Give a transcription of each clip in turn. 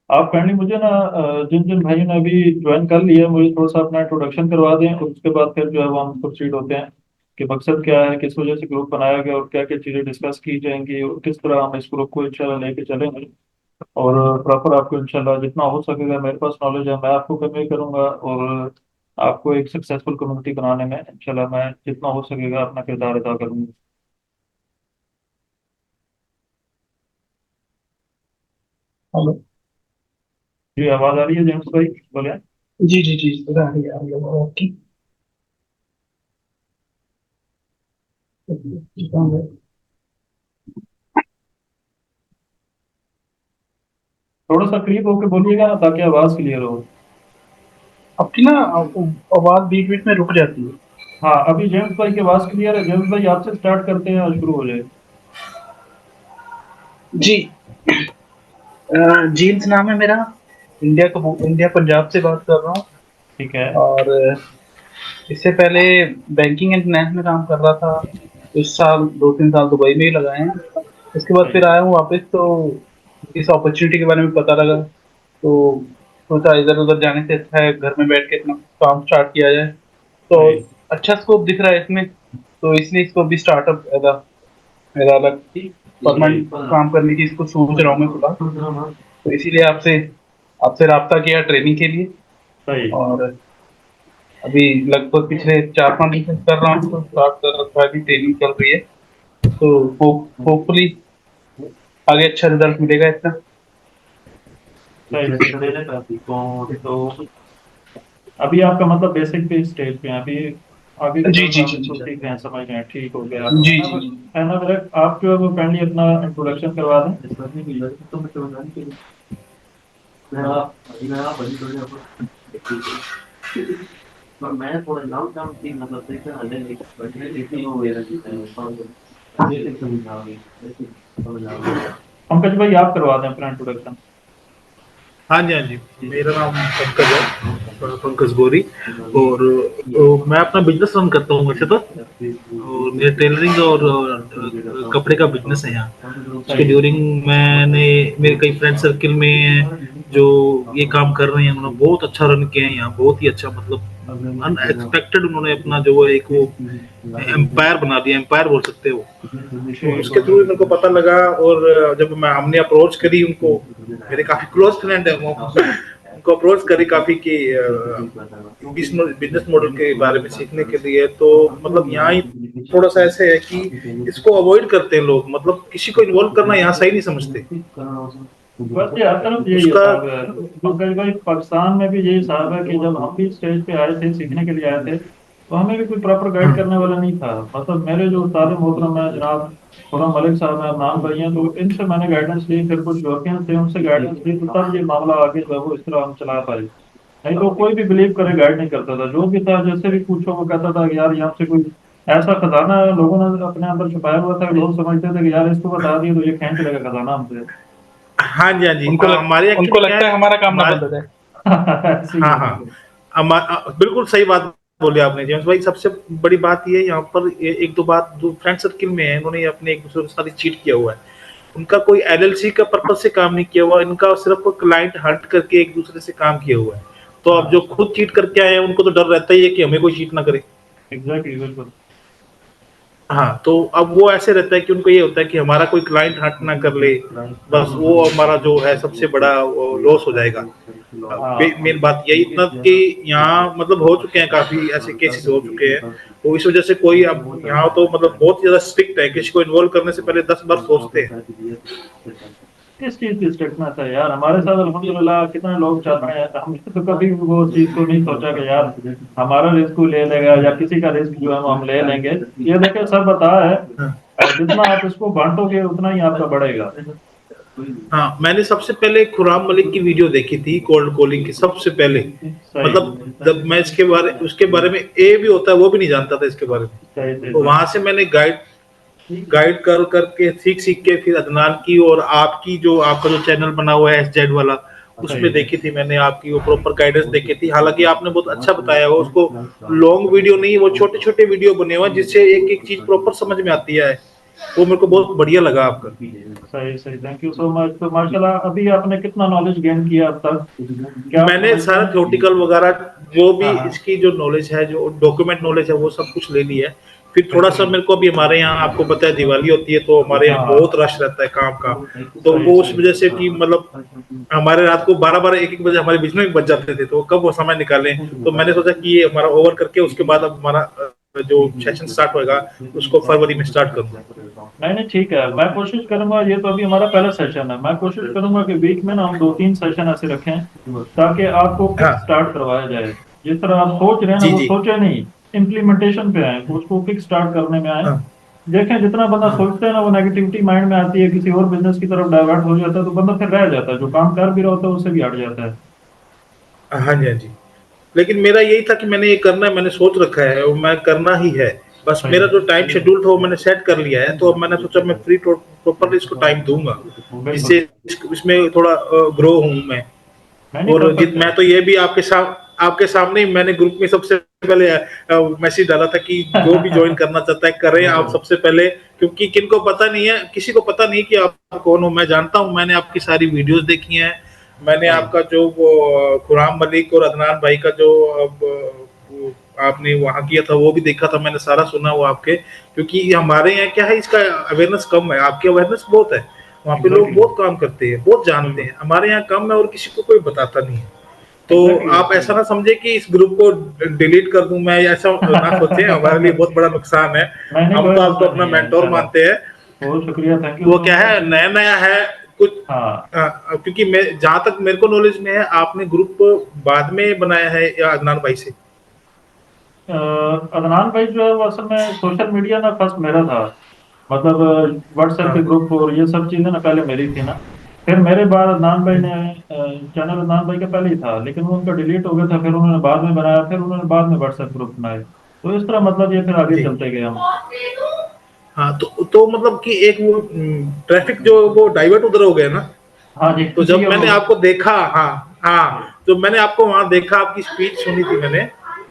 आप काइंडली मुझे ना जिन जिन भाइयों ने अभी ज्वाइन कर लिया है, मुझे थोड़ा सा अपना इंट्रोडक्शन करवा दें, और उसके बाद फिर जो है वो हम प्रोसीड होते हैं कि मकसद क्या है, किस वजह से ग्रुप बनाया गया, और क्या क्या चीज़ें डिस्कस की जाएंगी, और किस तरह हम इस ग्रुप को इंशाल्लाह लेके चलेंगे। और प्रॉपर आपको इंशाल्लाह जितना हो सकेगा, मेरे पास नॉलेज है, मैं आपको कन्वे करूंगा, और आपको एक सक्सेसफुल कम्युनिटी बनाने में इंशाल्लाह मैं जितना हो सकेगा अपना किरदार अदा करूंगा। हेलो। जी, आवाज़ आ रही है जेम्स भाई? बोले। जी जी जी सर, आ रही है ओके। थोड़ा सा करीब होके बोलिएगा ना, ताकि आवाज़ क्लियर हो। आपकी ना आवाज बीच बीच में रुक जाती है। हाँ, अभी जेम्स भाई की आवाज़ क्लियर है। जेम्स भाई आपसे स्टार्ट करते हैं और शुरू हो जाए। जी। जीन्स नाम है मेरा। इंडिया पंजाब से बात कर रहा हूँ। ठीक है। और इससे पहले बैंकिंग एंड फाइनेंस में काम कर रहा था। इस साल 2-3 साल दुबई में ही लगाए हैं। उसके बाद सही। फिर आया हूँ वापस, तो इस अपॉर्चुनिटी के बारे में पता लगा, तो सोचा इधर उधर जाने से अच्छा है घर में बैठ के अपना काम स्टार्ट किया जाए। तो सही। अच्छा स्कोप दिख रहा है इसमें, तो इसलिए इसको भी स्टार्टअप एज मेरा अलग सही। परमानेंट काम करने की इसको सोच रहा हूँ मैं फिलहाल। तो इसीलिए आपसे आपसे राब्ता किया ट्रेनिंग के लिए। सही। और अभी लगभग पिछले 4-5 दिन से कर रहा हूँ, तो स्टार्ट कर रखा है, अभी ट्रेनिंग चल रही है। तो होपफुली आगे अच्छा रिजल्ट मिलेगा इसका। सही। तो अभी आपका मतलब बेसिक पे स्टेज पे हैं अभी। आगे की जी तरफ जी आप जी इसको जी सीख रहे हैं, समझ रहे हैं, ठीक हो गया। जी है ना जी जी। है ना मेरा, आप जो है वो काइंडली अपना इंट्रोडक्शन करवा दें। पंकज भाई आप करवा दें अपना इंट्रोडक्शन। हाँ जी, हाँ जी। मेरा नाम पंकज है, पंकज गोरी। और मैं अपना बिज़नेस रन करता हूँ वैसे तो। और मेरा टेलरिंग और कपड़े का बिज़नेस है यहाँ। उसके सही। ड्यूरिंग मैंने मेरे कई फ्रेंड सर्किल में जो ये काम कर रहे हैं, उन्होंने बहुत अच्छा रन किया है यहाँ, बहुत ही अच्छा, मतलब अनएक्सपेक्टेड उन्होंने अपना जो है एक वो एम्पायर बना दिया, एम्पायर बोल सकते हो। तो ठीक। उसके थ्रू मेरे को पता लगा, और जब मैं हमने अप्रोच करी उनको, मेरे काफी क्लोज फ्रेंड है वो, उनको अप्रोच करी काफी कि बिजनेस मॉडल के बारे में सीखने के लिए, तो मतलब यहाँ ही थोड़ा सा ऐसे है कि इसको अवॉइड करते हैं लोग, मतलब किसी को इन्वॉल्व करना यहाँ सही नहीं समझते। बस ये हर तरफ यही उसका हिसाब है। पंकज भाई, पाकिस्तान में भी यही हिसाब है कि जब हम भी स्टेज पे आए थे, सीखने के लिए आए थे, तो हमें भी कोई प्रॉपर गाइड करने वाला नहीं था। मतलब मेरे जो उस्ताद मोहतरम है जनाब खुर्रम मलिक साहब हैं, नाम भाई हैं, तो इनसे मैंने गाइडेंस ली, फिर कुछ यूरोपियन थे उनसे गाइडेंस ली, तो तब ये मामला आगे जो है वो इस तरह हम चला पाए। नहीं तो कोई भी बिलीव करे गाइड नहीं करता था। जो भी था, जैसे भी पूछो, वो कहता था कि यार यहाँ से कोई ऐसा खजाना है लोगों ने अपने अंदर छुपाया हुआ था कि लोग समझते थे कि यार इसको बता दिए तो ये खींच लेगा खजाना हमसे। हाँ जी, हाँ जी, हमारे उनको एक्चुअली क्या लगता है है, हमारा काम ना हमारे, बंद हो जाए। ऐसे ही हाँ है। हाँ, बिल्कुल सही बात बोली आपने जेम्स भाई। सबसे बड़ी बात ये यहाँ पर एक दो बात जो फ्रेंड सर्किल में है, इन्होंने अपने एक दूसरे के साथ चीट किया हुआ है। उनका कोई एलएलसी का पर्पज से काम नहीं किया हुआ, इनका सिर्फ क्लाइंट हंट करके एक दूसरे से काम किया हुआ है। तो अब जो हाँ, खुद चीट करके आए हैं उनको तो डर रहता ही है कि हमें कोई चीट ना करे। एग्जैक्टली, बिल्कुल। हाँ, तो अब वो ऐसे रहता है कि उनको ये होता है कि हमारा कोई क्लाइंट हट ना कर ले, बस वो हमारा जो है सबसे बड़ा लॉस हो जाएगा। हाँ, मेन बात यही, इतना कि यहाँ मतलब हो चुके हैं काफी ऐसे केसेस हो चुके हैं। तो इस वजह से कोई अब यहाँ तो मतलब बहुत ज्यादा स्ट्रिक्ट है, किसी को इन्वॉल्व करने से पहले 10 बार सोचते हैं। किस चीज की स्ट्रिक्टनेस है यार? हमारे साथ अल्हम्दुलिल्लाह कितने लोग चाहते हैं, हमने तो कभी भी वो चीज को नहीं सोचा कि यार हमारा रिस्क ले लेगा या किसी का रिस्क जो है वो हम ले लेंगे। ये देखिए, सब बता है, जितना आप इसको बांटोगे उतना ही आपका बढ़ेगा। हाँ, मैंने सबसे पहले खुराम मलिक की वीडियो देखी थी कोल्ड कॉलिंग की, सबसे पहले। सही। मतलब जब मैं इसके बारे उसके बारे में ए भी होता है वो भी नहीं जानता था इसके बारे में। सही, सही, तो सही। वहां से मैंने गाइड गाइड कर करके सीख सीख के फिर अदनान की और आपकी जो आपका जो चैनल बना हुआ है एस जेड वाला, उसमें सही। देखी थी मैंने आपकी वो प्रॉपर गाइडेंस देखी थी। हालांकि आपने बहुत अच्छा बताया हो उसको, लॉन्ग वीडियो नहीं, वो छोटे छोटे वीडियो बने हुए हैं जिससे एक एक चीज प्रॉपर समझ में आती है। वो मेरे को बहुत बढ़िया लगा आपका। सही सही, थैंक यू सो मच। तो माशाल्लाह अभी आपने कितना नॉलेज गेन किया अब तक, क्या आप मैंने समझते सारा हैं? थ्योरेटिकल वगैरह जो भी हाँ हाँ। इसकी जो नॉलेज है, जो डॉक्यूमेंट नॉलेज है, वो सब कुछ ले लिया है। फिर थोड़ा सा बेहतरीन। मेरे को अभी हमारे यहाँ आपको पता है दिवाली होती है तो हमारे यहाँ हाँ। बहुत रश रहता है काम का। तो सही वो उस सही। वजह से कि मतलब हमारे रात को 12-12 1-1 बजे हमारे बिजनेस में बच जाते थे, तो कब वो समय निकालें। तो मैंने सोचा कि ये हमारा ओवर करके उसके बाद अब हमारा जो सेशन स्टार्ट होगा उसको फरवरी में स्टार्ट करूँ। नहीं नहीं, ठीक है, मैं कोशिश करूंगा। ये तो अभी हमारा पहला सेशन है, मैं कोशिश करूंगा कि वीक में ना हम 2-3 सेशन ऐसे रखें ताकि आपको किक हाँ स्टार्ट करवाया जाए। जिस तरह आप सोच रहे हैं ना, जी वो जी। सोचे नहीं, इम्प्लीमेंटेशन पे आए, उसको किक स्टार्ट करने में आए। हाँ देखें, जितना बंदा हाँ सोचता है ना, वो नेगेटिविटी माइंड में आती है, किसी और बिजनेस की तरफ डाइवर्ट हो जाता है, तो बंदा फिर रह जाता है, जो काम कर भी रहा होता है उससे भी हट जाता है। हाँ जी हाँ जी। लेकिन मेरा यही था कि मैंने ये करना है, मैंने सोच रखा है और मैं करना ही है। बस सही। मेरा जो टाइम शेड्यूल था वो मैंने सेट कर लिया है, तो अब मैंने सोचा मैं फ्री प्रॉपरली इसको टाइम दूंगा, बिल्कुल। जिससे इसमें थोड़ा ग्रो हूँ मैं। नहीं नहीं, और जित परफेक्ट है। मैं तो ये भी आपके सामने ही मैंने ग्रुप में सबसे पहले मैसेज डाला था कि जो भी ज्वाइन करना चाहता है करें आप बिल्कुल। सबसे पहले। क्योंकि किनको पता नहीं है, किसी को पता नहीं कि आप कौन हो। मैं जानता हूँ, मैंने आपकी सारी वीडियोस देखी हैं। मैंने सही आपका जो वो खुराम मलिक और अदनान भाई का जो अब वो आपने वहाँ किया था वो भी देखा था मैंने, सारा सुना हुआ आपके। क्योंकि हमारे यहाँ क्या है, इसका अवेयरनेस कम है, आपकी अवेयरनेस बहुत है। वहाँ पे लोग एग्जैक्टली। बहुत काम करते हैं, बहुत जानते बिल्कुल। हैं। हमारे यहाँ कम है और किसी को कोई बताता नहीं है। तो एग्जैक्टली आप ऐसा ना समझे कि इस ग्रुप को डिलीट कर दूं मैं, ऐसा ना सोचे, हमारे लिए बहुत बड़ा नुकसान है। नहीं नहीं, हम कोई तो आपको मसला अपना नहीं है मेंटोर इंशाल्लाह। मानते हैं। बहुत शुक्रिया, थैंक यू वो सो क्या है, मच। नया नया है कुछ। हाँ। क्योंकि मैं जहां तक मेरे को नॉलेज में है, आपने ग्रुप बाद में बनाया है या अदनान भाई से? अदनान भाई जो है वो असल में सोशल मीडिया ना फर्स्ट मेरा था। मतलब व्हाट्सएप हाँ के ग्रुप और ये सब चीज़ें ना पहले मेरी थी ना। फिर मेरे बाद अदनान भाई ने चैनल अदनान भाई का पहले ही था, लेकिन वो उनका डिलीट हो गया था, फिर उन्होंने बाद में बनाया, फिर उन्होंने बाद में व्हाट्सएप ग्रुप बनाए। तो इस तरह मतलब ये फिर आगे जी। चलते गए हम। हाँ तो मतलब कि एक वो ट्रैफिक जो वो डाइवर्ट उधर हो गया ना। हाँ जी। तो जी जब वो। मैंने आपको देखा, हाँ हाँ, तो मैंने आपको वहां देखा, आपकी स्पीच सुनी थी मैंने।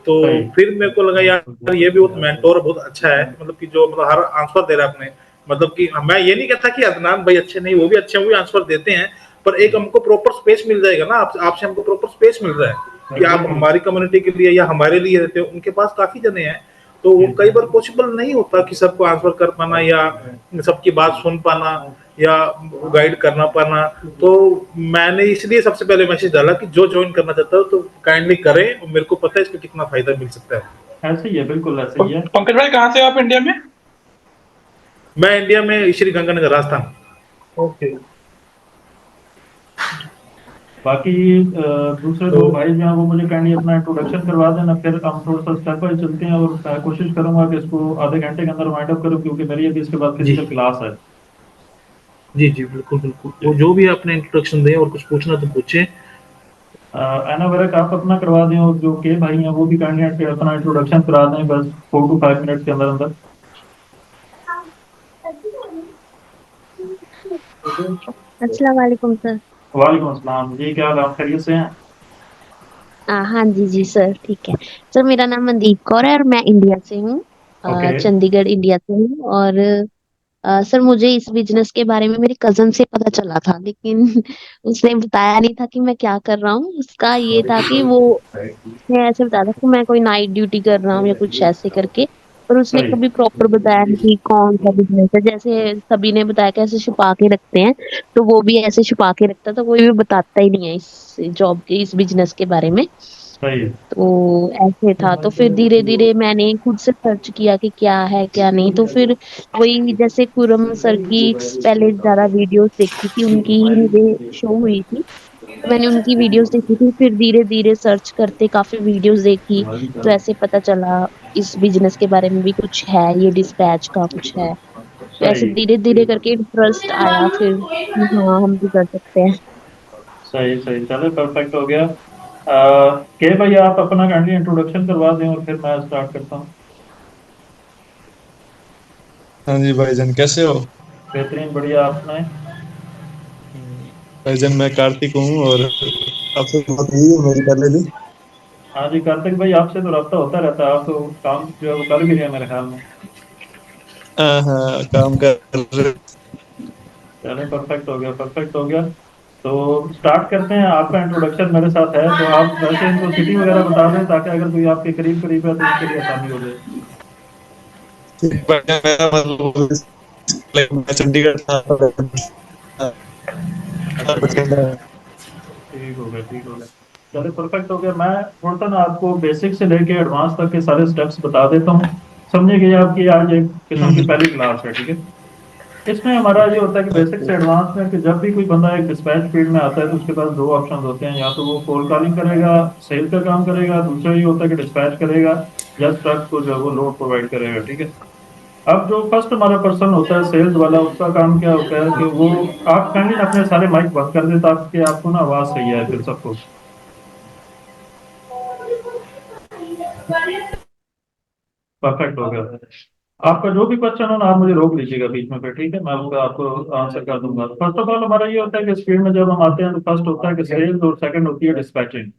तो सही। फिर मेरे को लगा यार ये भी बहुत मेंटोर बहुत अच्छा है, मतलब कि जो मतलब हर आंसर दे रहा है अपने। मतलब कि मैं ये नहीं कहता कि अदनान भाई अच्छे नहीं, वो भी अच्छे हैं, वो भी आंसर देते हैं। पर एक हमको प्रॉपर स्पेस मिल जाएगा ना, आपसे हमको प्रॉपर स्पेस मिल रहा है कि आप एग्जैक्टली। हमारी कम्युनिटी के लिए या हमारे लिए रहते हो। उनके पास काफी जने हैं, तो वो जी कई बार पॉसिबल नहीं होता कि सबको आंसर कर पाना या सबकी बात सुन पाना या गाइड करना पाना। तो मैंने इसलिए सबसे पहले मैसेज डाला कि जो ज्वाइन करना चाहता हो तो काइंडली करें, और मेरे को पता है इसको कितना फायदा मिल सकता है। ऐसे ही है, बिल्कुल ऐसे ही है। पंकज भाई कहाँ से हो आप इंडिया में? मैं इंडिया में श्री गंगानगर राजस्थान। ओके। बाकी दूसरे तो दो भाई जो हैं वो मुझे काइंडली अपना इंट्रोडक्शन करवा देना, फिर हम थोड़ा सा स्टेप बाय चलते हैं। और मैं कोशिश करूंगा कि इसको आधे घंटे के अंदर वाइंड अप करूं, क्योंकि मेरी अभी इसके बाद जी फिजिकल क्लास है। जी जी, बिल्कुल बिल्कुल, वो जो भी आपने इंट्रोडक्शन दिया और कुछ पूछना तो पूछे। एना वर्क आप अपना करवा दें, और जो के भाई हैं वो भी काइंडली अपना इंट्रोडक्शन करा दें, बस 4 to 5 मिनट के अंदर अंदर। अस्सलाम वालेकुम सर। वालेकुम अस्सलाम जी, क्या हाल है, आप खैरियत से हैं? हाँ जी जी सर, ठीक है। सर मेरा नाम मनदीप कौर है और मैं इंडिया से हूँ। ओके। चंडीगढ़ इंडिया से हूँ। और सर मुझे इस बिजनेस के बारे में मेरे कजन से पता चला था, लेकिन उसने बताया नहीं था कि मैं क्या कर रहा हूँ। उसका ये था कि वो उसने ऐसे बताया था कि मैं कोई नाइट ड्यूटी कर रहा हूँ या कुछ ऐसे करके। पर उसने सही कभी प्रॉपर बताया नहीं कि कौन सा बिजनेस है। जैसे सभी ने बताया कि ऐसे छुपा के रखते हैं, तो वो भी ऐसे छुपा के रखता था, कोई भी बताता ही नहीं है इस जॉब के, इस बिजनेस के बारे में। सही। तो ऐसे था, तो फिर धीरे धीरे मैंने खुद से सर्च किया कि क्या है क्या नहीं। तो फिर वही जैसे खुरम सर की पहले ज्यादा वीडियोस देखी थी, उनकी ही मुझे शो हुई थी, तो मैंने उनकी वीडियोस देखी थी। फिर धीरे धीरे सर्च करते काफी वीडियोस देखी, तो ऐसे पता चला इस बिजनेस के बारे में भी कुछ है, ये डिस्पैच का कुछ है। तो ऐसे सही धीरे धीरे करके इंटरेस्ट आया फिर कि हाँ हम भी कर सकते हैं। सही सही, चलो परफेक्ट हो गया। के भाई आप अपना काइंडली इंट्रोडक्शन करवा दें और फिर मैं स्टार्ट करता हूँ। हाँ जी भाईजान, कैसे हो? बेहतरीन, बढ़िया, आप सुनाएं। भाईजान मैं कार्तिक हूँ और आपसे बात हुई है मेरी पहले भी। हाँ जी, कार्तिक भाई आपसे तो रब्ता होता रहता है, आप तो काम जो है वो कर भी रहे हैं मेरे ख्याल में। हाँ हाँ, काम कर रहे। चले, परफेक्ट हो गया, परफेक्ट हो गया। तो स्टार्ट करते हैं। आपका इंट्रोडक्शन मेरे साथ है, तो आप वैसे इनको सिटी वगैरह बता दें ताकि अगर कोई आपके करीब करीब है तो उसके लिए आसानी हो जाए। बढ़िया, मेरा मतलब मैं चंडीगढ़ था। अच्छा अच्छा, ठीक हो गया, ठीक हो गया। चलिए, परफेक्ट हो गया। मैं थोड़ा सा ना आपको बेसिक से लेके एडवांस तक के सारे स्टेप्स बता देता हूँ। समझिए कि ये आपकी आज एक किस्म की पहली क्लास है, ठीक है। इसमें हमारा ये होता है कि बेसिक से एडवांस में कि जब भी कोई बंदा एक डिस्पैच फील्ड में आता है तो उसके पास दो ऑप्शन होते हैं, या तो वो कोल्ड कॉलिंग करेगा, सेल का काम करेगा, दूसरा ये होता है कि डिस्पैच करेगा या ट्रक को जो है वो लोड प्रोवाइड करेगा, ठीक है। अब जो फर्स्ट हमारा पर्सन होता है सेल्स वाला, उसका काम क्या होता है कि वो, आप काइंडली अपने सारे माइक बंद कर दें ताकि आपको ना आवाज सही है फिर सबको। परफेक्ट हो गया। आपका जो भी क्वेश्चन हो ना, आप मुझे रोक लीजिएगा बीच में, फिर ठीक है, मैं उसका आपको आंसर कर दूंगा। फर्स्ट ऑफ ऑल हमारा ये होता है कि स्पीड में जब हम आते हैं तो फर्स्ट होता है कि सेल्स और सेकंड होती है डिस्पैचिंग।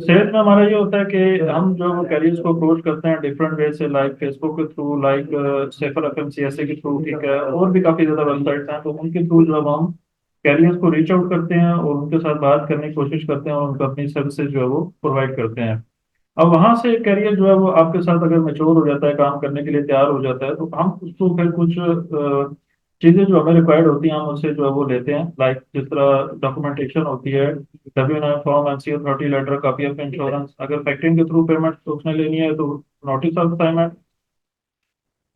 सेल्स में हमारा ये होता है कि हम जो कैरियर्स को अप्रोच करते हैं डिफरेंट वे से, लाइक फेसबुक के थ्रू, लाइक सेफर एफएमसीएसए के थ्रू, ठीक है, और भी काफी ज्यादा वेबसाइट्स हैं, तो उनके थ्रू जब हम कैरियर्स को रीच आउट करते हैं और उनके साथ बात करने की कोशिश करते हैं और उनको अपनी सर्विसेज जो है वो प्रोवाइड करते हैं। अब वहां से करियर जो है वो आपके साथ अगर मेच्योर हो जाता है, काम करने के लिए तैयार हो जाता है, तो हम उसको फिर कुछ चीजें जो हमें रिक्वायर्ड होती हैं हम उससे जो है वो लेते हैं, लाइक जिस तरह डॉक्यूमेंटेशन होती है, W9 form, NC authority letter, copy of insurance, अगर फैक्टरिंग के थ्रू पेमेंट उसने लेनी है तो नोटिस ऑफ असाइनमेंट,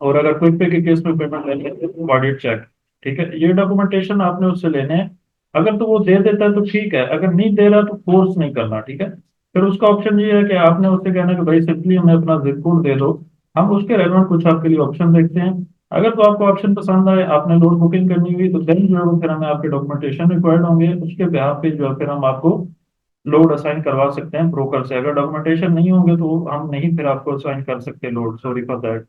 और अगर क्विक पे के केस में पेमेंट लेनी है तो ऑडिट चेक, ठीक है। ये डॉक्यूमेंटेशन आपने उससे लेने हैं। अगर तो वो दे देता है तो ठीक है, अगर नहीं दे रहा तो फोर्स नहीं करना, ठीक है। फिर उसका ऑप्शन ये है कि आपने उससे कहना कि भाई सिंपली हमें अपना जिप कोड दे दो, हम उसके रेलेवेंट कुछ आपके लिए ऑप्शन देखते हैं। अगर तो आपको ऑप्शन पसंद आए, आपने लोड बुकिंग करनी हुई, तो देन जो है वो फिर हमें आपके डॉक्यूमेंटेशन रिक्वायर्ड होंगे, उसके बिहाफ पे जो है फिर हम आपको लोड असाइन करवा सकते हैं ब्रोकर से। अगर डॉक्यूमेंटेशन नहीं होंगे तो हम नहीं फिर आपको असाइन कर सकते लोड, सॉरी फॉर दैट।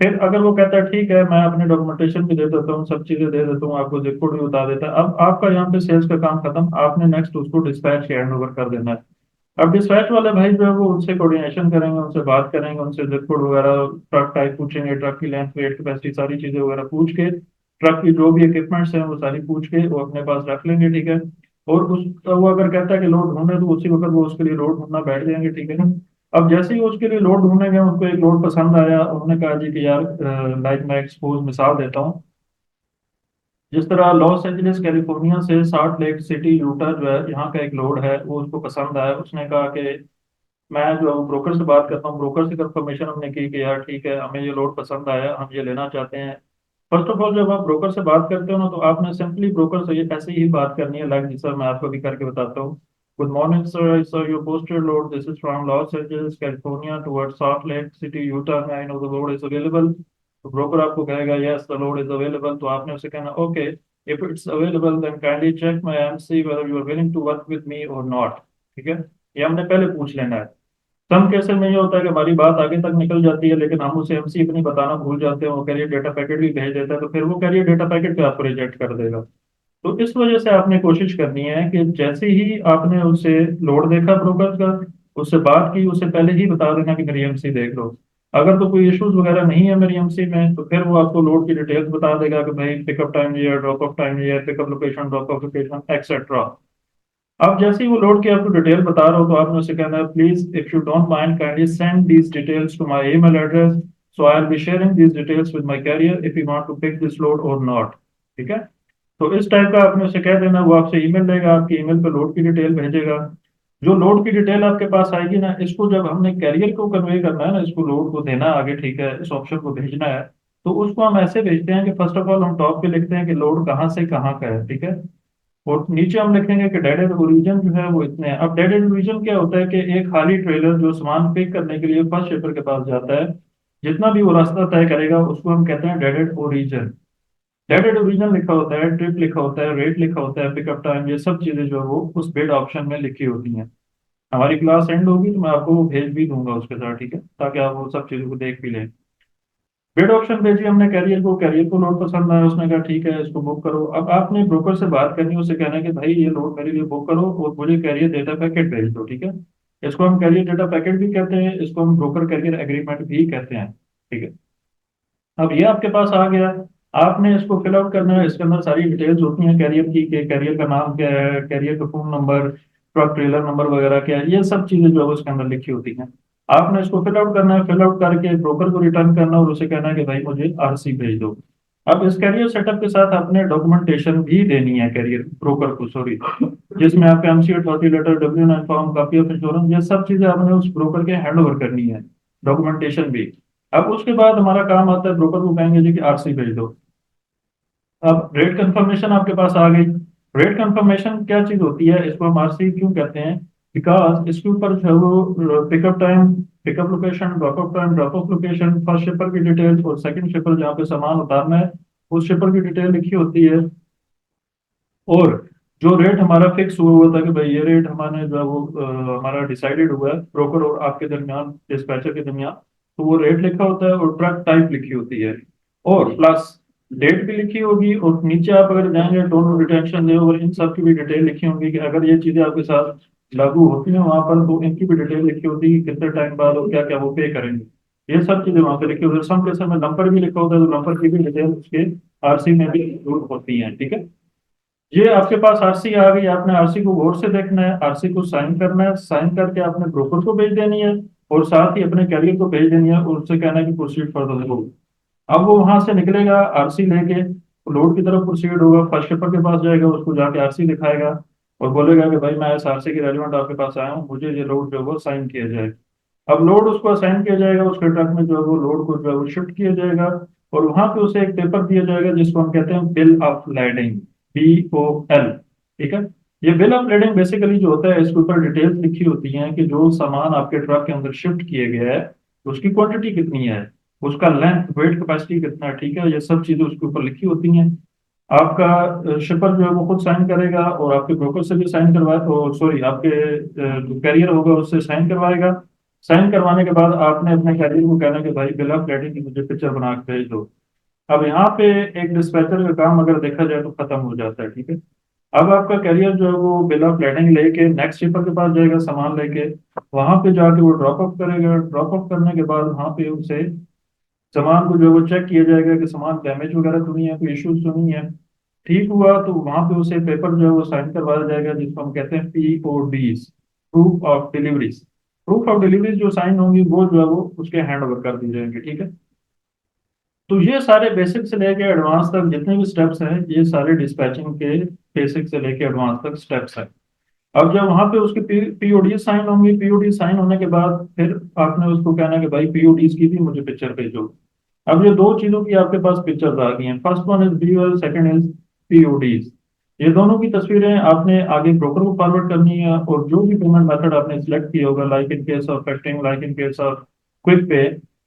फिर अगर वो कहता है ठीक है मैं अपने डॉक्यूमेंटेशन भी दे देता हूँ, सब चीजें दे देता हूँ, आपको जिप कोड भी बता देता है, अब आपका यहाँ पे सेल्स का काम खत्म, आपने नेक्स्ट उसको डिस्पैच के हैंड ओवर कर देना है। अब डिस्पैच वाले भाई जो है वो उनसे कोऑर्डिनेशन करेंगे, उनसे बात करेंगे, उनसे जिप कोड वगैरह, ट्रक टाइप पूछेंगे, ट्रक की लेंथ, वेट, कैपेसिटी, सारी चीजें वगैरह पूछ के, ट्रक की जो भी इक्विपमेंट्स हैं वो सारी पूछ के वो अपने पास रख लेंगे, ठीक है। और उस तो वो अगर कहता है कि लोड ढूंढे तो उसी वक्त वो उसके लिए लोड ढूंढना बैठ जाएंगे, ठीक है। अब जैसे ही उसके लिए लोड ढूंढेंगे, उनको एक लोड पसंद आया, उन्होंने कहा जी कि यार, लाइक मैं एक्सपोज मिसाल देता हूँ, जिस तरह लॉस एंजलिस कैलिफोर्निया से साल्ट लेक सिटी यूटा जो है यहाँ का एक लोड है, वो उसको पसंद आया, उसने कहा कि मैं जो ब्रोकर से बात करता हूँ, ब्रोकर से कंफर्मेशन हमने की कि यार ठीक है हमें ये लोड पसंद आया, हम ये लेना चाहते हैं। फर्स्ट ऑफ ऑल जब आप ब्रोकर से बात करते हो ना, तो आपने सिंपली ब्रोकर से ये ऐसे ही बात करनी है, लाइक जी सर मैं आपको भी करके बताता हूँ। Good morning sir, I saw your posted load, this is from Los Angeles California towards Salt Lake City Utah, I know the load is available. तो ब्रोकर आपको कहेगा yes the load is available, तो आपने उसे कहना okay, if it's available then kindly check my MC whether you are willing to work with me और not, ठीक है। ये हमने पहले पूछ लेना है। सम केसेस में ये होता है कि हमारी बात आगे तक निकल जाती है लेकिन हम उसे एमसी अपनी बताना भूल जाते हैं, वो कैरियर डेटा पैकेट भी भेज देता है, तो फिर वो कैरियर डेटा पैकेट पे आपको रिजेक्ट कर देगा। तो इस वजह से आपने कोशिश करनी है कि जैसे ही आपने उससे लोड देखा ब्रोकर का, उससे बात की, उससे पहले ही बता देना कि मेरी एमसी देख लो। अगर तो कोई इश्यूज वगैरह नहीं है मेरी एमसी में, तो फिर वो आपको लोड की डिटेल्स बता देगा कि भाई पिकअप टाइम ये है, ड्रॉप ऑफ टाइम ये है, pickup location, drop of location, etcetera. अब जैसे ही वो लोड की आपको डिटेल बता रहा हो, तो आपने उसे कहना है please if you don't mind kindly send these details to my email address, so I will be sharing these details with my carrier if you want to pick this load और not, ठीक है। तो इस type का आपने उसे कह देना, वो आपसे ईमेल लेगा, आपकी ईमेल पे लोड की डिटेल भेजेगा। जो लोड की डिटेल आपके पास आएगी ना, इसको जब हमने कैरियर को कन्वे करना है ना, इसको लोड को देना आगे, ठीक है, इस ऑप्शन को भेजना है, तो उसको हम ऐसे भेजते हैं कि फर्स्ट ऑफ ऑल हम टॉप पे लिखते हैं कि लोड कहाँ से कहाँ का है, ठीक है। और नीचे हम लिखेंगे कि डेडेड ओरिजिन जो है वो इतने हैं। अब डेडेड ओरिजिन क्या होता है कि एक खाली ट्रेलर जो सामान पिक करने के लिए फर्स्ट शिपर के पास जाता है, जितना भी वो रास्ता तय करेगा उसको हम कहते हैं डेडेड ओरिजिन। डेडेड ओरिजिन लिखा होता है, ट्रिप लिखा होता है, रेट लिखा होता है, पिकअप टाइम, ये सब चीजें जो है वो उस बिड ऑप्शन में लिखी होती हैं। हमारी क्लास एंड होगी तो मैं आपको वो भेज भी दूंगा उसके साथ, ठीक है, ताकि आप वो सब चीजों को देख भी लें। बिड ऑप्शन भेजिए हमने कैरियर को, कैरियर को लोड पसंद आया, उसने कहा ठीक है इसको बुक करो। अब आपने ब्रोकर से बात करनी है, उससे कहना है कि भाई ये लोड मेरे लिए बुक करो और मुझे कैरियर डेटा पैकेट भेज दो, ठीक है। इसको हम कैरियर डेटा पैकेट भी कहते हैं, इसको हम ब्रोकर कैरियर एग्रीमेंट भी कहते हैं, ठीक है। अब ये आपके पास आ गया, आपने इसको फिल आउट करना है। इसके अंदर सारी डिटेल्स होती हैं कैरियर की, कि कैरियर का नाम क्या है, कैरियर का phone number, truck trailer number वगैरह क्या है, ये सब चीजें जो है उसके अंदर लिखी होती हैं। आपने इसको फिल आउट करना है, फिल आउट करके ब्रोकर को रिटर्न करना है और उसे कहना है कि भाई मुझे आरसी भेज दो। अब इस कैरियर सेटअप के साथ आपने डॉक्यूमेंटेशन भी देनी है कैरियर ब्रोकर को, सॉरी, जिसमें आपका MC authority letter, W9 form, copy of insurance, ये सब चीजें आपने उस ब्रोकर के हैंड ओवर करनी है, डॉक्यूमेंटेशन भी। अब उसके बाद हमारा काम आता है, ब्रोकर को कहेंगे जी कि आरसी भेज दो। अब रेट कंफर्मेशन आपके पास आ गई। रेट कंफर्मेशन क्या चीज होती है, इसको हम आरसी क्यों कहते हैं, बिकॉज इसके ऊपर जो है वो pickup time, pickup location, drop of time, drop of location, first शिपर की डिटेल और सेकंड शिपर जहाँ पे सामान उतारना है उस शिपर की डिटेल लिखी होती है। और जो रेट हमारा फिक्स हुआ हुआ था कि भाई ये रेट हमारे जो है वो हमारा डिसाइडेड हुआ है ब्रोकर और आपके दरमियान, डिस्पैचर के दरमियान, तो वो रेट लिखा होता है और ट्रक टाइप लिखी होती है और प्लस डेट भी लिखी होगी। और नीचे आप अगर जाएंगे टोन रिटेंशन दे और इन सब की भी डिटेल लिखी होगी कि अगर ये चीजें आपके साथ लागू होती हैं वहां पर तो इनकी भी डिटेल लिखी होती है कि कितने टाइम बाद और क्या क्या वो पे करेंगे। ये सब चीजें वहां पे लिखी होती है। सम केस में नंबर भी लिखा होता है तो नंबर की भी डिटेल उसके आरसी में भी इंक्लूड होती है। ठीक है, ये आपके पास आरसी आ गई, आपने आरसी को गौर से देखना है, आरसी को साइन करना है, साइन करके आपने ब्रोकर को भेज देनी है और साथ ही अपने कैरियर को भेज देनी है और उससे कहना है कि प्रोसीड फर्दर लोड। अब वो वहां से निकलेगा आरसी लेके, लोड की तरफ प्रोसीड होगा, फर्स्ट शिपर के पास जाएगा, उसको जाके आरसी दिखाएगा और बोलेगा कि भाई मैं इस आरसी के रेलिवेंट आपके पास आया हूँ, मुझे ये लोड जो है वो साइन किया जाए। अब लोड उसको असाइन किया जाएगा, उसके ट्रक में जो है वो लोड को जो है वो शिफ्ट किया जाएगा और वहां पे उसे एक पेपर दिया जाएगा जिसको हम कहते हैं बिल ऑफ लैडिंग, BOL। ठीक है, ये बिल ऑफ लैडिंग बेसिकली जो होता है इसके ऊपर डिटेल्स लिखी होती हैं कि जो सामान आपके ट्रक के अंदर शिफ्ट किया गया है उसकी क्वांटिटी कितनी है, उसका लेंथ, वेट, कैपेसिटी कितना है। ठीक है, ये सब चीजें उसके ऊपर लिखी होती हैं। आपका शिपर जो है वो खुद साइन करेगा और आपके ब्रोकर से भी साइन करवा, सॉरी, आपके जो कैरियर होगा उससे साइन करवाएगा। साइन करवाने के बाद आपने अपने कैरियर को कहना कि भाई बिल ऑफ लेडिंग की मुझे पिक्चर बना के भेज दो। अब यहाँ पे एक डिस्पैचर का काम अगर देखा जाए तो खत्म हो जाता है। ठीक है, अब आपका कैरियर जो है वो बिल ऑफ लेडिंग लेके नेक्स्ट शिपर के पास जाएगा सामान लेके, वहां पे जाके वो ड्रॉप ऑफ करेगा। ड्रॉप ऑफ करने के बाद वहां पे उसे सामान को जो है वो चेक किया जाएगा कि सामान डैमेज वगैरह तो नहीं है, कोई इश्यूज तो नहीं है। ठीक हुआ तो वहां पे उसे पेपर जो है वो साइन करवाया जाएगा जिसको हम कहते हैं PODs, proof of deliveries. Proof of deliveries जो साइन होंगी वो जो है वो उसके हैंड ओवर कर दी जाएंगे। ठीक है, तो ये सारे बेसिक से लेके एडवांस तक जितने भी स्टेप्स हैं ये सारे डिस्पैचिंग के बेसिक से लेके एडवांस तक स्टेप्स हैं। अब जब वहां पे उसकी POD साइन होंगी, POD साइन होने के बाद फिर आपने उसको कहना कि भाई PODs की भी मुझे पिक्चर भेजो। अब ये दो चीजों की आपके पास पिक्चर्स आ गई हैं, first one is BOL, second is PODs। ये दोनों की तस्वीरें आपने आगे ब्रोकर को फॉरवर्ड करनी है और जो भी पेमेंट मेथड आपने सिलेक्ट किया होगा, like in case of factoring, like in case of quick पे,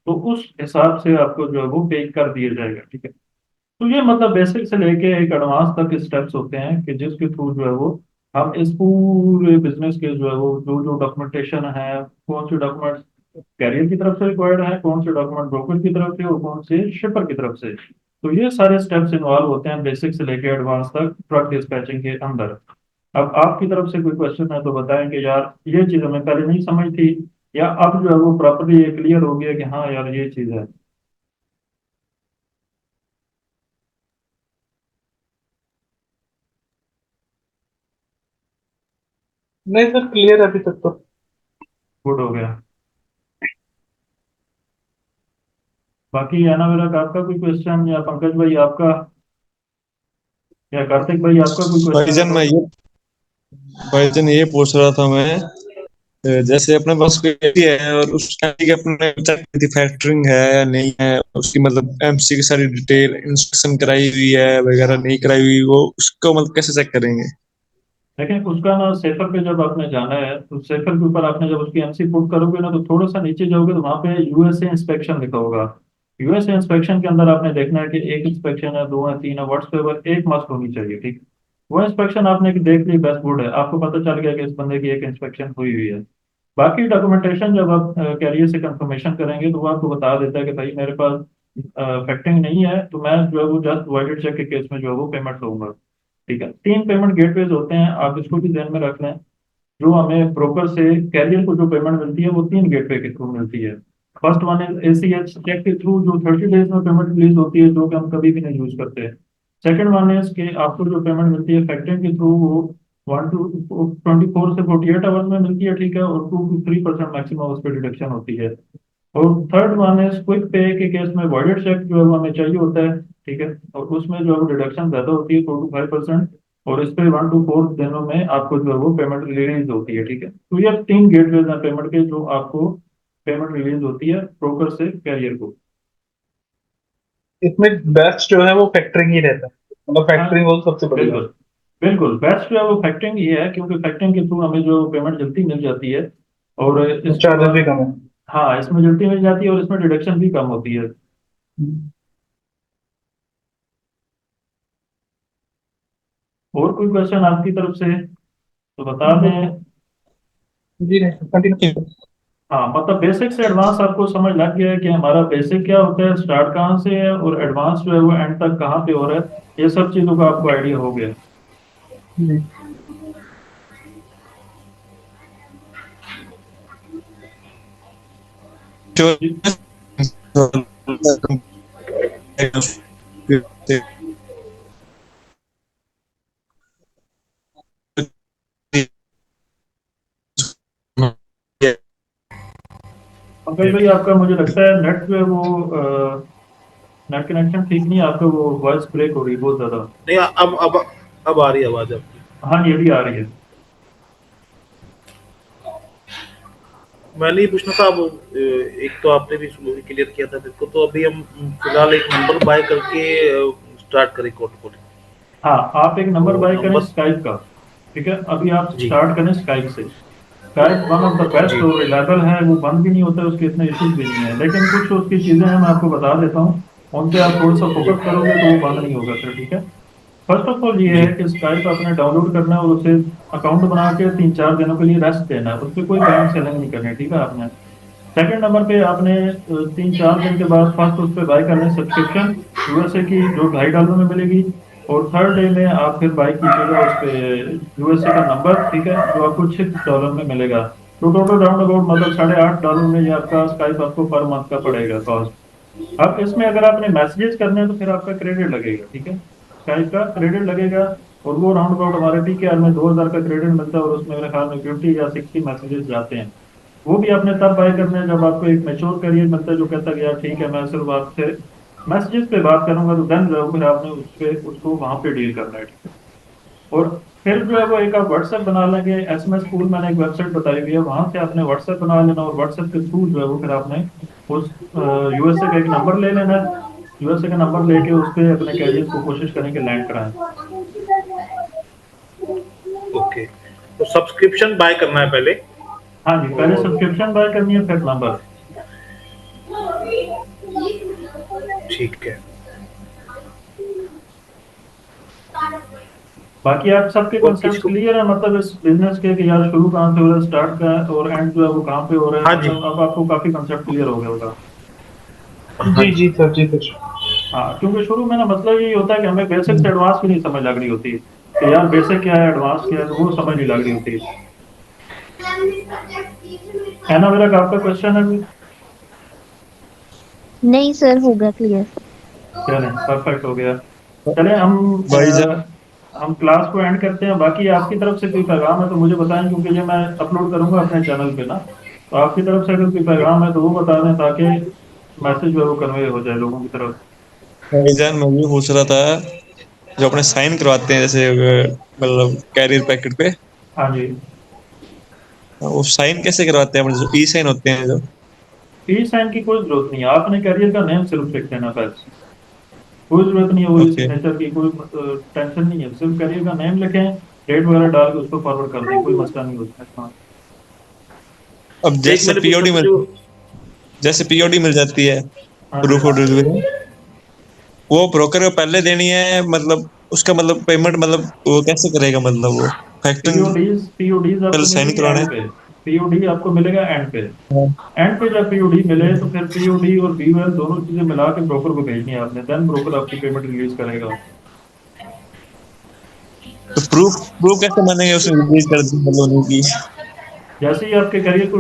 तो उस हिसाब से आपको जो है वो पे कर दिया जाएगा। ठीक है, तो ये मतलब बेसिक से लेके एक एडवांस तक स्टेप्स होते हैं कि जिसके थ्रू जो है वो हम इस पूरे बिजनेस के जो है वो जो जो डॉक्यूमेंटेशन है, कौन से डॉक्यूमेंट कैरियर की तरफ से रिक्वायर्ड है, कौन से डॉक्यूमेंट ब्रोकर की तरफ से और कौन से शिपर की तरफ से, तो ये सारे स्टेप्स इन्वॉल्व होते हैं बेसिक से लेके एडवांस तक ट्रक डिस्पैचिंग के अंदर। अब आपकी तरफ से कोई क्वेश्चन है तो बताएं कि यार ये चीज हमें पहले नहीं समझ थी, या अब जो है वो प्रॉपरली ये क्लियर हो गया कि हाँ यार ये चीज है। नहीं सर, क्लियर है अभी तक तो। गुड हो गया। बाकी एनावेरा का आपका कोई क्वेश्चन, या पंकज भाई आपका, या कार्तिक भाई आपका कोई क्वेश्चन है भाईजान तो? भाईजान ये पूछ रहा था मैं, जैसे अपने पास कोई एमसी है और उस एमसी की अपने चेक की फैक्टरिंग है या नहीं है, उसकी मतलब एमसी की सारी डिटेल इंस्पेक्शन कराई हुई है वगैरह नहीं कराई हुई, वो उसको मतलब कैसे चेक करेंगे? लेकिन उसका ना सेफर पे जब आपने जाना है तो सेफर के ऊपर आपने जब उसकी एमसी पुट करोगे ना तो थोड़ा सा नीचे जाओगे तो वहां पे USA इंस्पेक्शन लिखा होगा। USA इंस्पेक्शन के अंदर आपने देखना है कि एक इंस्पेक्शन है, दो है, तीन है, व्हाट्सएवर एक मस्ट होनी चाहिए। ठीक, वो इंस्पेक्शन आपने देख ली, बेस्ट गुड है, आपको पता चल गया कि इस बंदे की एक इंस्पेक्शन हुई हुई है। बाकी डॉक्यूमेंटेशन जब आप कैरियर से कंफर्मेशन करेंगे तो वो आपको बता देता है कि भाई मेरे पास फैक्टरिंग नहीं है तो मैं जो है वो जस्ट वॉइडेड चेक के केस में जो है वो पेमेंट लूंगा। ठीक है, तीन पेमेंट गेटवेज होते हैं, आप इसको भी ध्यान में रख लें। जो हमें ब्रोकर से कैरियर को जो पेमेंट मिलती है वो तीन गेटवे के थ्रू मिलती है। First one is ACH check के थ्रू, जो 30 डेज में पेमेंट रिलीज होती है, जो कि हम कभी भी नहीं यूज करते हैं। सेकंड वन इज कि आपको जो पेमेंट मिलती है फैक्टरिंग के थ्रू, वो 1 to 24 से 48 आवर्स में मिलती है, ठीक है, और 2 to 3% मैक्सिमम उस पर डिडक्शन होती है। और थर्ड वन है क्विक पे के केस में वॉइडेड चेक जो है वो हमें चाहिए होता है, ठीक है, और उसमें जो है वो डिडक्शन ज्यादा होती है 4 to 5%। और इस पे 1 to 4 दिनों में आपको जो है वो पेमेंट रिलीज होती है, ठीक है। तो ये 3 गेटवेज हैं पेमेंट के, जो आपको पेमेंट रिलीज होती है ब्रोकर से कैरियर को। इसमें बेस्ट जो है वो फैक्टरिंग ही रहता है, मतलब हाँ, फैक्टरिंग वो सबसे बढ़िया है। बिल्कुल बिल्कुल बेस्ट जो है वो फैक्टरिंग ये है, क्योंकि फैक्टरिंग के थ्रू हमें जो पेमेंट जल्दी मिल जाती है, और इसके चार्जेस भी बाद, कम है। हाँ, इसमें जल्दी मिल जाती है और इसमें डिडक्शन भी कम होती है। और कोई क्वेश्चन आपकी तरफ से तो बता दें। जी नहीं, कंटिन्यू। हाँ, मतलब बेसिक से एडवांस आपको समझ लग गया है कि हमारा बेसिक क्या होता है, स्टार्ट कहाँ से है, और एडवांस जो है वो एंड तक कहाँ पे हो रहा है, ये सब चीज़ों का आपको आइडिया हो गया। जो जी, पंकज भाई, आपका मुझे लगता है नेट जो है वो नेट कनेक्शन ठीक नहीं है आपका, वो वॉइस ब्रेक हो रही है बहुत ज़्यादा। नहीं, अब आ रही है आवाज आपकी। हाँ, ये भी आ रही है। मैंने ये पूछना था, अब एक तो आपने भी क्लियर किया था मेरे को, तो अभी हम फिलहाल एक नंबर बाय करके स्टार्ट करें कोड कोड। हाँ, आप एक नंबर तो बाय करें नंबर। स्काइप का, ठीक है, अभी आप जी। स्टार्ट करें स्काइप से। Skype one of the best जी। और रिलायबल है, वो बंद भी नहीं होता है, उसके इतने इश्यूज भी नहीं है, लेकिन कुछ उसकी चीज़ें हैं, मैं आपको बता देता हूँ। उन पे आप थोड़ा सा जी। फोकस करोगे तो वो बंद नहीं होगा फिर, ठीक है। फर्स्ट ऑफ ऑल ये जी। है कि स्काइप आपने डाउनलोड करना है और उसे अकाउंट बना के 3-4 दिनों के लिए रेस्ट देना है, उस पर कोई बाइंग सेलिंग नहीं करनी, ठीक है आपने। सेकंड नंबर पे आपने 3-4 दिन के बाद फर्स्ट उस पर बाय करनी सब्सक्रिप्शन यूएसए की, जो $2.5 में मिलेगी। और थर्ड डे में आप फिर बाय कीजिएगा उस पे यूएसए का नंबर, ठीक है, जो आपको $6 में मिलेगा। तो टोटल राउंड अबाउट मतलब $8.5 में ये आपका स्काइप आपको पर मंथ का पड़ेगा कॉस्ट। अब इसमें अगर आपने मैसेजेस करने हैं तो फिर आपका क्रेडिट लगेगा, ठीक है, स्काइप का क्रेडिट लगेगा। और वो राउंड अबाउट हमारे पीकेआर में 2,000 का क्रेडिट मिलता है, और उसमें मेरे ख्याल में 50 या 60 मैसेजेस जाते हैं। वो भी आपने तब बाय करना है जब आपको एक मैच्योर करियर मिलता है, जो कहता है यार ठीक है, मैं सिर्फ आपसे मैसेजेस पे बात करूंगा, तो देन जो है फिर आपने उस पे उसको वहां पे डील करना है, ठीक है। और फिर जो है वो एक आप व्हाट्सएप बना लेंगे, एसएमएस पूल मैंने एक वेबसाइट बताई हुई है, वहां से आपने व्हाट्सएप बना लेना, और व्हाट्सएप के थ्रू जो है वो फिर आपने उस यूएसए का एक नंबर ले लेना है। यूएसए का नंबर लेके उस पे अपने कैरियर को कोशिश करें कि लैंड कराएं। ओके। तो सब्सक्रिप्शन बाय करना है पहले। हाँ जी, पहले और सब्सक्रिप्शन बाय करनी है, फिर नंबर। ठीक है। बाकी आप सबके और किसी कॉन्सेप्ट को। क्लियर है, मतलब इस बिजनेस के कि यार शुरू कहाँ से हो रहा है, स्टार्ट का है, और एंड जो है वो कहाँ पे हो रहा है, हाँ जी। मतलब अब आपको काफी कॉन्सेप्ट क्लियर हो गया होगा। हाँ जी जी। जी सर, जी सर। हाँ, क्योंकि शुरू में ना मतलब यही होता है कि हमें बेसिक से एडवांस भी नहीं समझ लग रही होती कि यार बेसिक क्या है, एडवांस क्या है, तो वो समझ नहीं लग रही होती है ना। मेरा आपका क्वेश्चन है अभी। नहीं सर, होगा क्लियर। चलें, परफेक्ट हो गया। चलें, भाईजान हम क्लास को एंड करते हैं। बाकी आपकी तरफ से कोई पैगाम है तो मुझे बताएं, क्योंकि ये मैं अपलोड करूंगा अपने चैनल पे ना। तो आपकी तरफ से अगर कोई पैगाम है तो वो बता दें, ताकि मैसेज जो है वो कन्वे हो जाए लोगों की तरफ। भाईजान मैं ये पूछ रहा था, जो अपने साइन करवाते हैं जैसे मतलब कैरियर पैकेट पे, हाँ जी। वो साइन कैसे करवाते हैं अपने, जो ई साइन होते हैं जो। ई साइन की कोई जरूरत नहीं है, आपने करियर का नेम सिर्फ लिख देना बस। कोई जरूरत नहीं है वही ओके। सिग्नेचर की, कोई टेंशन नहीं है, सिर्फ करियर का नेम लिखें, डेट वगैरह डाल के उसको फॉरवर्ड कर दें, कोई मसला नहीं उसमें। हाँ। अब एक जैसे मैंने पूछना पीओडी था मिल जो। जैसे पीओडी मिल जाती है, हाँ जी। प्रूफ ऑफ डिलीवरी, वो ब्रोकर को पहले देनी है, मतलब उसका मतलब पेमेंट, मतलब वो कैसे करेगा, मतलब वो फैक्टरिंग पीओडीज पहले आपको साइन मिलेगी करवाना एंड है। पे। पीओडी आपको मिलेगा एंड पे। हाँ। एंड पे जब पीओडी मिले तो फिर पीओडी और बीओएल दोनों चीजें मिला के ब्रोकर को भेजनी है आपने, देन ब्रोकर आपकी पेमेंट रिलीज करेगा। तो प्रूफ प्रूफ कैसे मानेंगे उसने रिलीज कर दी मतलब उन्हीं की। जैसे ही आपके करियर को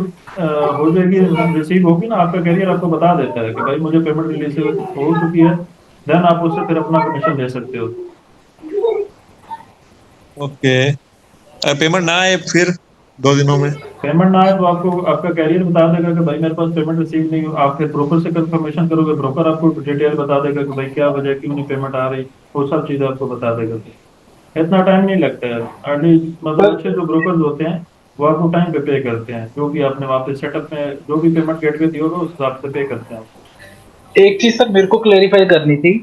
हो जाएगी, रिसीव होगी ना, आपका करियर आपको बता देता है कि भाई मुझे पेमेंट रिलीज हो चुकी है, देन आप उससे फिर अपना कमीशन ले सकते हो। ओके, पेमेंट ना आए फिर 2 दिनों में? पेमेंट ना आए तो आपको आपका कैरियर बता देगा कि भाई मेरे पास पेमेंट रिसीव नहीं हो। आप फिर ब्रोकर से कंफर्मेशन करोगे, ब्रोकर आपको डिटेल बता देगा कि भाई क्या वजह, क्यों नहीं पेमेंट आ रही, वो सब चीज़ें आपको बता देगा। इतना टाइम नहीं लगता है अर्ली, मतलब अच्छे जो ब्रोकर होते हैं वो आपको टाइम पे पे करते हैं, जो भी आपने वहाँ पे सेटअप में जो भी पेमेंट गेटवे दी होगा उस हिसाब से पे करते हैं। एक चीज सर मेरे को क्लेरिफाई करनी थी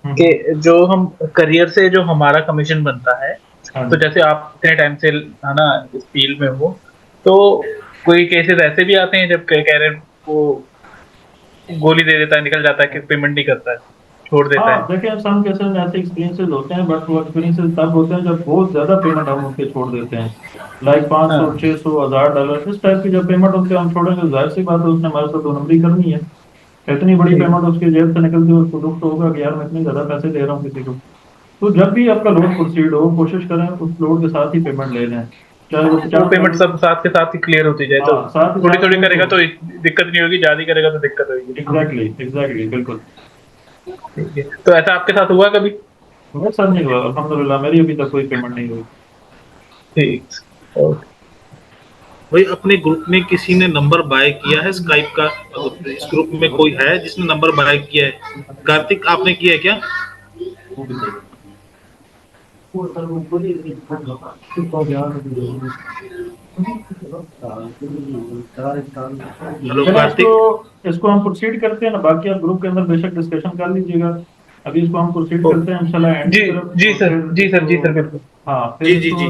कि हम्म। जो हम करियर से जो हमारा कमीशन बनता है, हाँ तो जी। जैसे आप इतने टाइम से है ना इस फील्ड में हो, तो कोई केसेस ऐसे भी आते हैं जब कैरियर को गोली दे देता है, निकल जाता है कि पेमेंट नहीं करता है, छोड़ देता हाँ है। देखिए, सम केसेस में ऐसे एक्सपीरियंसेस होते हैं, बट वो एक्सपीरियंसेस तब होते हैं जब बहुत ज्यादा पेमेंट हम उनके छोड़ देते हैं, लाइक 500 हाँ 600 $1000 इस टाइप की जब पेमेंट उनसे हम छोड़ेंगे तो जाहिर सी बात है उसने हमारे साथ दो नंबरी करनी है। इतनी बड़ी ठीक। पेमेंट उसकी जेब से निकलती है, उसको दुख तो होगा कि यार मैं इतने ज्यादा पैसे दे रहा हूँ किसी को। तो जब भी आपका लोड प्रोसीड हो, कोशिश करें उस लोड के साथ ही पेमेंट ले लें, चाहे वो वो 50 पेमेंट सब डॉलर साथ के साथ ही क्लियर होती जाए, तो हाँ साथ ही थोड़ी साथ थोड़ी क्लियर करेगा हो। तो दिक्कत नहीं होगी, ज्यादा करेगा तो दिक्कत होगी। एग्जैक्टली एग्जैक्टली बिल्कुल। ठीक है, तो ऐसा आपके साथ हुआ कभी? मेरे साथ नहीं हुआ अल्हम्दुलिल्लाह, मेरी अभी तक कोई पेमेंट नहीं हुई। ठीक। ओके। भाई अपने ग्रुप में किसी ने नंबर बाय किया है स्काइप का? मतलब इस ग्रुप में कोई है जिसने नंबर बाय किया है? कार्तिक, आपने किया है क्या? हेलो चलें इसको कार्तिक। इसको हम प्रोसीड करते हैं ना, बाकी आप ग्रुप के अंदर बेशक डिस्कशन कर लीजिएगा। अभी इसको हम प्रोसीड ओ, करते हैं इंशाल्लाह एंड जी की तरफ, जी और सर, फिर जी सर, इसको, जी सर, बिल्कुल। हाँ फिर जी जी इसको जी।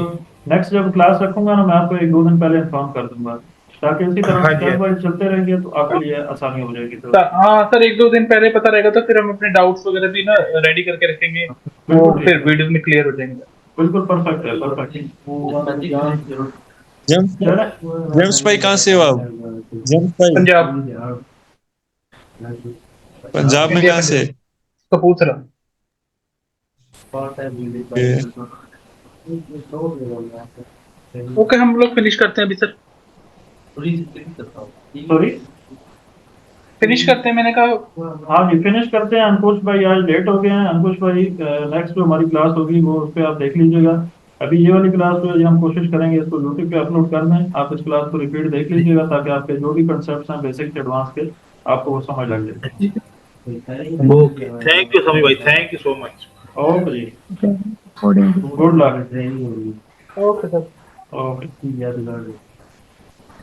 नेक्स्ट जब क्लास रखूंगा ना, मैं आपको एक दो दिन पहले इन्फॉर्म कर दूंगा, ताकि इसी तरह हाँ जी, हाँ स्टेप जी। वाइज चलते रहेंगे तो आपके लिए आसानी हो जाएगी। तो हाँ सर, एक दो दिन पहले पता रहेगा तो फिर हम अपने डाउट्स वगैरह भी ना रेडी करके रखेंगे, वो बिल्कुल ठीक फिर है, वीडियो में क्लियर हो जाएंगे। बिल्कुल परफेक्ट है, परफेक्ट। जेम्स चलें। जेम्स भाई कहाँ से हो आप? जेम्स भाई पंजाब। पंजाब में इंडिया कहाँ पंजाब, से? कपूरथला। ओके। ओके, हम लोग फिनिश करते हैं अभी सर। सॉरी। फिनिश करते हैं, मैंने कहा। हाँ जी फिनिश करते हैं। अंकुश भाई आज लेट हो गए हैं। अंकुश भाई नेक्स्ट जो हमारी क्लास होगी वो उस पर आप देख लीजिएगा। अभी ये वाली क्लास जो है हम कोशिश करेंगे इसको यूट्यूब पे अपलोड करना है, आप इस क्लास को रिपीट देख लीजिएगा ताकि आपके जो भी कंसेप्ट हैं बेसिक से एडवांस के आपको वो समझ लग जाए। ओके, थैंक यू समी भाई, thank you so much. Okay ji, recording. Good luck. Okay sir. Okay.